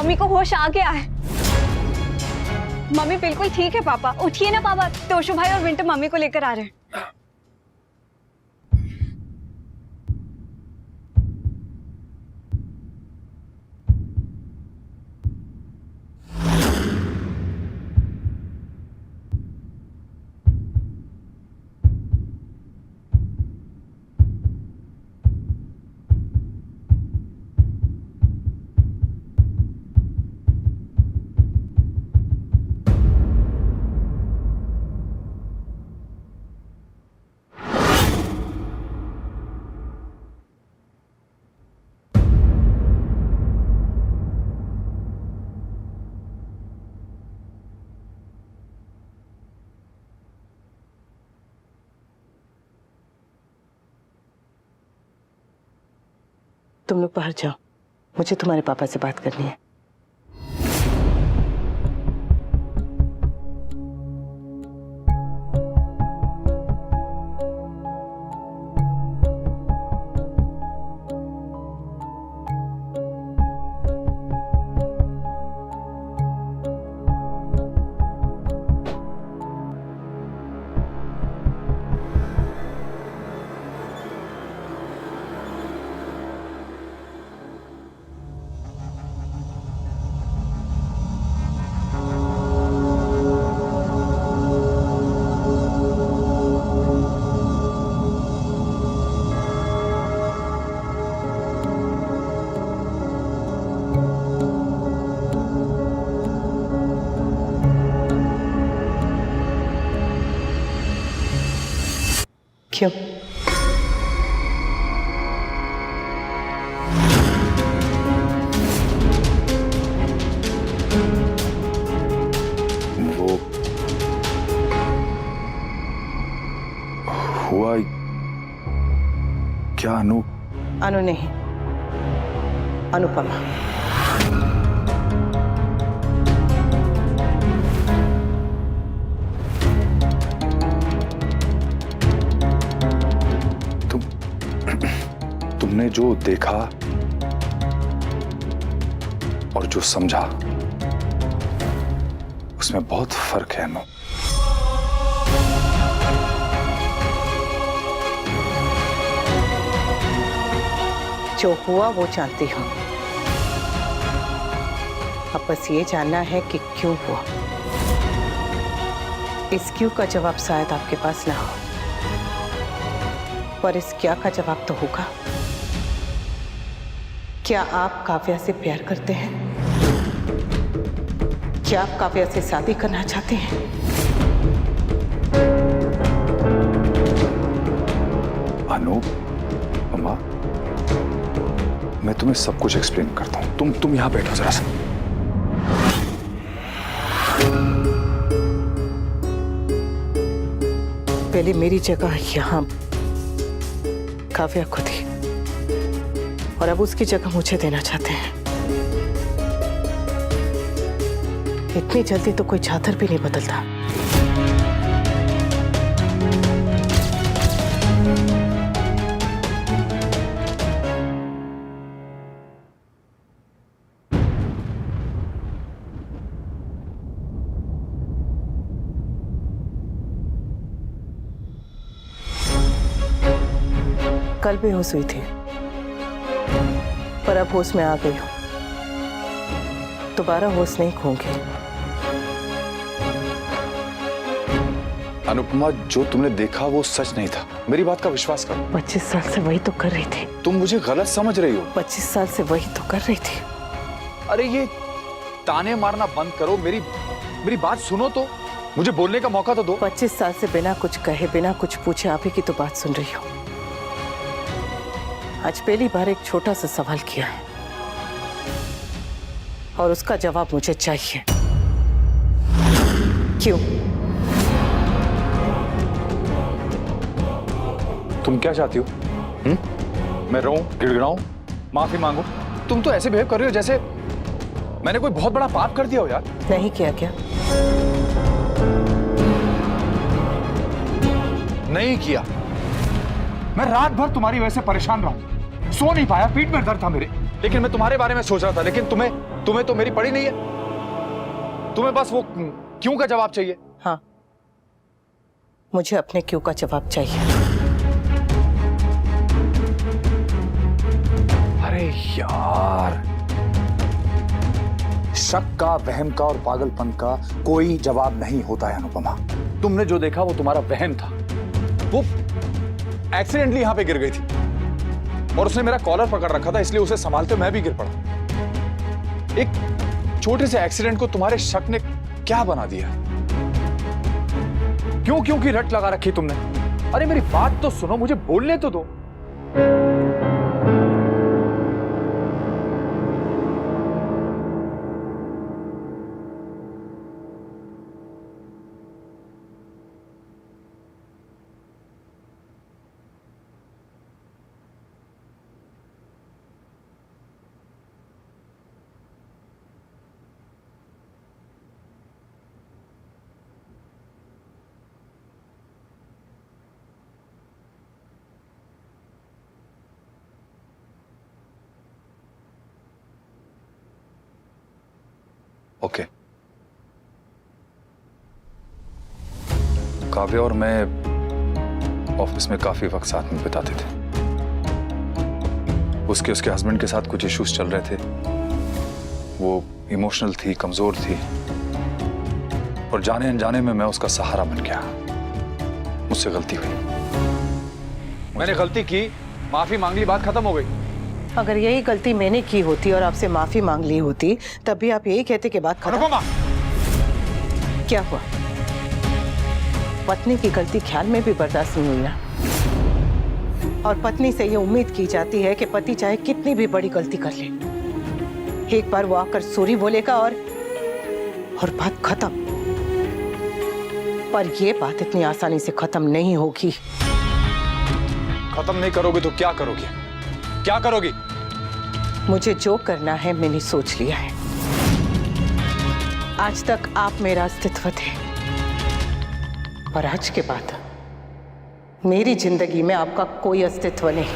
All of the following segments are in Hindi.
मम्मी को होश आ गया है। मम्मी बिल्कुल ठीक है पापा, उठिए ना पापा। तोशु भाई और विंटर मम्मी को लेकर आ रहे हैं। तुम लोग बाहर जाओ, मुझे तुम्हारे पापा से बात करनी है। क्यों? वो हुआ क्या अनु? अनु नहीं, अनुपमा। तुमने जो देखा और जो समझा उसमें बहुत फर्क है अनु। जो हुआ वो जानती हूँ, अब बस ये जानना है कि क्यों हुआ। इस क्यों का जवाब शायद आपके पास ना हो, पर इस क्या का जवाब तो होगा। क्या आप काव्या से प्यार करते हैं? क्या आप काव्या से शादी करना चाहते हैं? अनु, अम्मा, मैं तुम्हें सब कुछ एक्सप्लेन करता हूँ। तुम यहां बैठो जरा सा। पहले मेरी जगह यहां काव्या को थी और अब उसकी जगह मुझे देना चाहते हैं। इतनी जल्दी तो कोई चादर भी नहीं बदलता। कल बेहोश हुई थी, पर अब होश में आ गई हूं। दोबारा होश नहीं खोऊंगी। अनुपमा, जो तुमने देखा वो सच नहीं था। मेरी बात का विश्वास करो। 25 साल से वही तो कर रही थी। तुम मुझे गलत समझ रही हो। 25 साल से वही तो कर रही थी। अरे ये ताने मारना बंद करो। मेरी बात सुनो तो, मुझे बोलने का मौका तो दो। 25 साल से बिना कुछ कहे, बिना कुछ पूछे आप ही की तो बात सुन रही हूँ। आज पहली बार एक छोटा सा सवाल किया है और उसका जवाब मुझे चाहिए। क्यों? तुम क्या चाहती हो? मैं रोऊं, गिड़गिड़ाऊं, माफी मांगू? तुम तो ऐसे बिहेव कर रही हो जैसे मैंने कोई बहुत बड़ा पाप कर दिया हो यार। नहीं किया क्या? नहीं किया। मैं रात भर तुम्हारी वजह से परेशान रहा, सो नहीं पाया, पीठ में दर्द था मेरे, लेकिन मैं तुम्हारे बारे में सोच रहा था। लेकिन तुम्हें तो मेरी पड़ी नहीं है। तुम्हें बस वो क्यों का जवाब चाहिए। हाँ, मुझे अपने क्यों का जवाब चाहिए। अरे यार, शक का, वहम का और पागलपन का कोई जवाब नहीं होता है अनुपमा। तुमने जो देखा वो तुम्हारा वहम था। वो एक्सीडेंटली यहां पे गिर गई थी और उसने मेरा कॉलर पकड़ रखा था, इसलिए उसे संभालते मैं भी गिर पड़ा। एक छोटे से एक्सीडेंट को तुम्हारे शक ने क्या बना दिया। क्यों की रट लगा रखी तुमने। अरे मेरी बात तो सुनो, मुझे बोलने तो दो। ओके। काव्या और मैं ऑफिस में काफी वक्त साथ में बिताते थे। उसके हस्बैंड के साथ कुछ इश्यूज चल रहे थे। वो इमोशनल थी, कमजोर थी और जाने अनजाने में मैं उसका सहारा बन गया। मुझसे गलती हुई, मैंने गलती की, माफी मांग ली, बात खत्म हो गई। अगर यही गलती मैंने की होती और आपसे माफी मांग ली होती, तब भी आप यही कहते कि बात खत्म। अनुपमा! क्या हुआ? पत्नी की गलती ख्याल में भी बर्दाश्त नहीं हुई ना। और पत्नी से ये उम्मीद की जाती है कि पति चाहे कितनी भी बड़ी गलती कर ले, एक बार वो आकर सॉरी बोलेगा और बात खत्म। पर ये बात इतनी आसानी से खत्म नहीं होगी। खत्म नहीं करोगे तो क्या करोगे? क्या करोगी? मुझे जो करना है मैंने सोच लिया है। आज तक आप मेरा अस्तित्व थे, पर आज के बाद मेरी जिंदगी में आपका कोई अस्तित्व नहीं।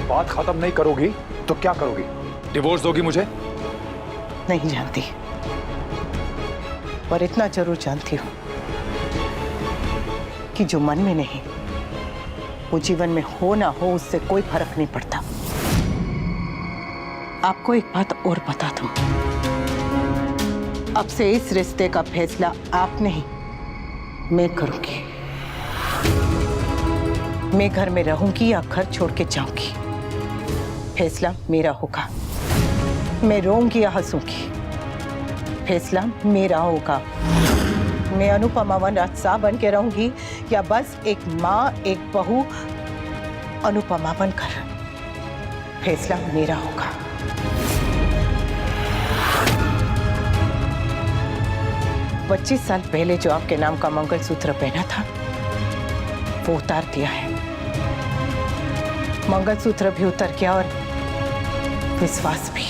बात खत्म नहीं करोगी तो क्या करोगी? डिवोर्स दोगी मुझे? नहीं जानती, पर इतना जरूर जानती हूं कि जो मन में नहीं वो जीवन में हो ना हो उससे कोई फर्क नहीं पड़ता। आपको एक बात और बता दूं, अब से इस रिश्ते का फैसला आप नहीं मैं करूंगी। मैं घर में रहूंगी या घर छोड़ के जाऊंगी, फैसला मेरा होगा। मैं रोऊंगी या हंसूंगी, फैसला मेरा होगा। मैं अनुपमा वनराज साहब बन के रहूंगी या बस एक माँ, एक बहू अनुपमा बनकर, फैसला मेरा होगा। पच्चीस साल पहले जो आपके नाम का मंगलसूत्र पहना था वो उतार दिया है। मंगलसूत्र भी उतर गया और विश्वास भी।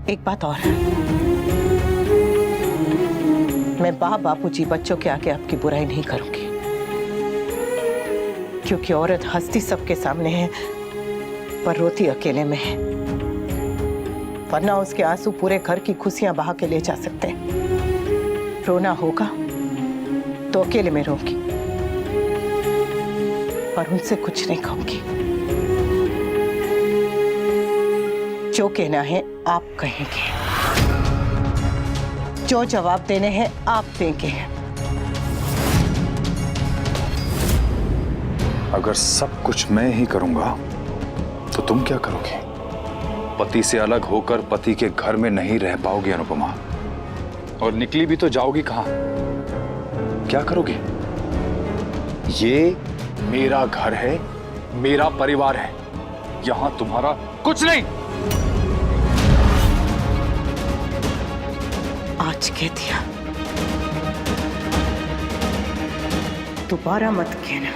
एक बात और है, मैं बापूजी बच्चों के आगे आपकी बुराई नहीं करूंगी, क्योंकि औरत हंसती सबके सामने है पर रोती अकेले में है, वरना उसके आंसू पूरे घर की खुशियां बहा के ले जा सकते हैं। रोना होगा तो अकेले में रोऊंगी, पर उनसे कुछ नहीं कहूंगी। जो कहना है आप कहेंगे, जो जवाब देने हैं आप देंगे। अगर सब कुछ मैं ही करूंगा तो तुम क्या करोगे? पति से अलग होकर पति के घर में नहीं रह पाओगी अनुपमा, और निकली भी तो जाओगी कहां? क्या करोगे? ये मेरा घर है, मेरा परिवार है, यहां तुम्हारा कुछ नहीं। आज कह दिया, दोबारा मत कहना।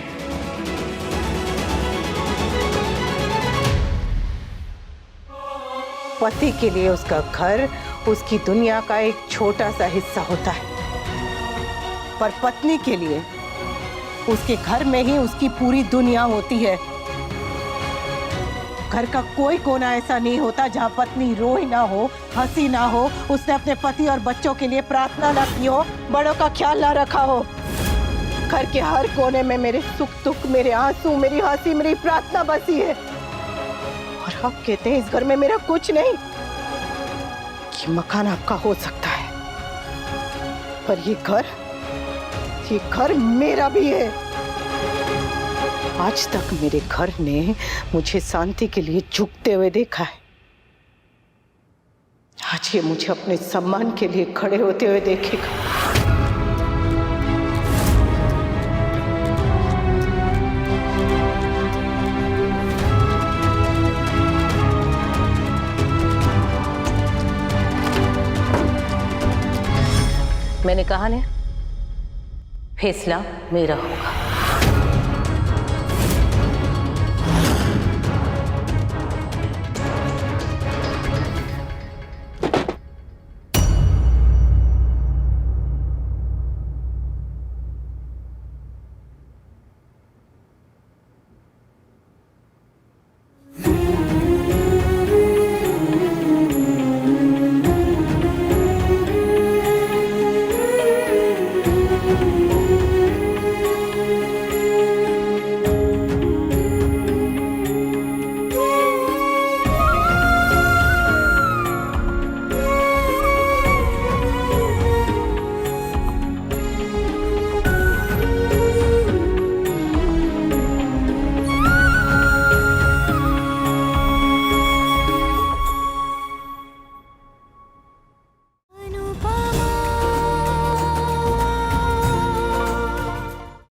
पति के लिए उसका घर उसकी दुनिया का एक छोटा सा हिस्सा होता है, पर पत्नी के लिए उसके घर में ही उसकी पूरी दुनिया होती है। घर का कोई कोना ऐसा नहीं होता जहां पत्नी रोई ना हो, हंसी ना हो, उसने अपने पति और बच्चों के लिए प्रार्थना ना की हो, बड़ों का ख्याल ना रखा हो। घर के हर कोने में मेरे सुख दुख, मेरे आंसू, मेरी हंसी, मेरी प्रार्थना बसी है। और आप कहते हैं इस घर में मेरा कुछ नहीं। ये मकान आपका हो सकता है, पर ये घर मेरा भी है। आज तक मेरे घर ने मुझे शांति के लिए झुकते हुए देखा है। आज ये मुझे अपने सम्मान के लिए खड़े होते हुए देखेगा। मैंने कहा ना, फैसला मेरा होगा।